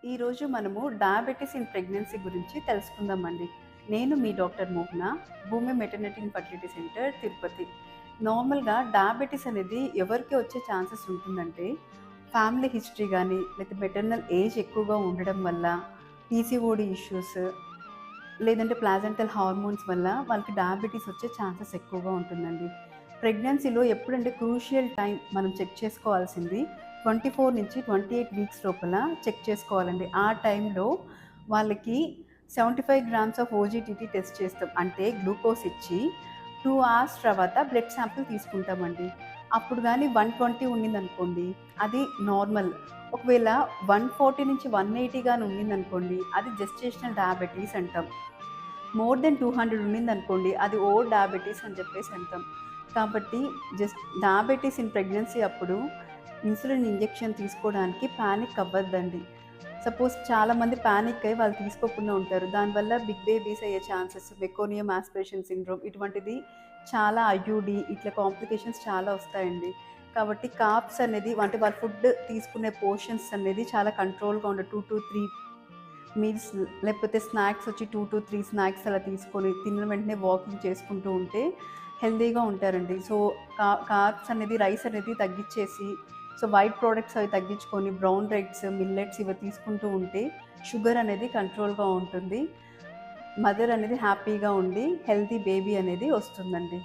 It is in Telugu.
ఈరోజు మనము డయాబెటీస్ ఇన్ ప్రెగ్నెన్సీ గురించి తెలుసుకుందామండి. నేను మీ డాక్టర్ మోహన, భూమి maternity and fertility centre, Tirupati. నార్మల్‌గా డయాబెటీస్ అనేది ఎవరికి వచ్చే ఛాన్సెస్ ఉంటుందంటే, ఫ్యామిలీ హిస్టరీ గానీ, లేతే మెటర్నల్ ఏజ్ ఎక్కువగా ఉండడం వల్ల, పీసీఓడీ ఇష్యూస్, లేదంటే ప్లాజెంటల్ హార్మోన్స్ వల్ల వాళ్ళకి డయాబెటీస్ వచ్చే ఛాన్సెస్ ఎక్కువగా ఉంటుందండి. ప్రెగ్నెన్సీలో ఎప్పుడంటే క్రూషియల్ టైం మనం చెక్ చేసుకోవాల్సింది 24-28 వీక్స్ లోపల చెక్ చేసుకోవాలండి. ఆ టైంలో వాళ్ళకి 75 గ్రామ్స్ ఆఫ్ ఓజీటీటీ టెస్ట్ చేస్తాం. అంటే గ్లూకోజ్ ఇచ్చి 2 అవర్స్ తర్వాత బ్లడ్ శాంపిల్ తీసుకుంటామండి. అప్పుడు గాని 120 ఉండిందనుకోండి, అది నార్మల్. ఒకవేళ 140-180 గాని ఉండిందనుకోండి, అది జెస్టేషనల్ డయాబెటీస్ అంటాం. మోర్ దెన్ 200 ఉండిందనుకోండి, అది ఓవర్ డయాబెటీస్ అని చెప్పేసి అంటాం. కాబట్టి డయాబెటీస్ ఇన్ ప్రెగ్నెన్సీ అప్పుడు ఇన్సులిన్ ఇంజెక్షన్ తీసుకోవడానికి పానిక్ అవ్వద్దండి. సపోజ్ చాలామంది పానిక్ అయ్యి వాళ్ళు తీసుకోకుండా ఉంటారు. దానివల్ల బిగ్ బేబీస్ అయ్యే ఛాన్సెస్, మెకోనియం ఆస్పిరేషన్ సిండ్రోమ్ ఇటువంటిది చాలా, ఐయూడీ ఇట్లా కాంప్లికేషన్స్ చాలా వస్తాయండి. కాబట్టి కార్బ్స్ అనేది అంటే వాళ్ళు ఫుడ్ తీసుకునే పోర్షన్స్ అనేది చాలా కంట్రోల్‌గా 2-3 మీల్స్, లేకపోతే స్నాక్స్ వచ్చి 2-3 స్నాక్స్ అలా తీసుకొని తిన్న వెంటనే వాకింగ్ చేసుకుంటూ ఉంటే హెల్తీగా ఉంటారండి. సో, కార్బ్స్ అనేది, రైస్ అనేది తగ్గిచ్చేసి, సో వైట్ ప్రొడక్ట్స్ అవి తగ్గించుకొని బ్రౌన్ రైస్, మిల్లెట్స్ ఇవి తీసుకుంటూ ఉంటే షుగర్ అనేది కంట్రోల్‌గా ఉంటుంది. మదర్ అనేది హ్యాపీగా ఉండి హెల్తీ బేబీ అనేది వస్తుందండి.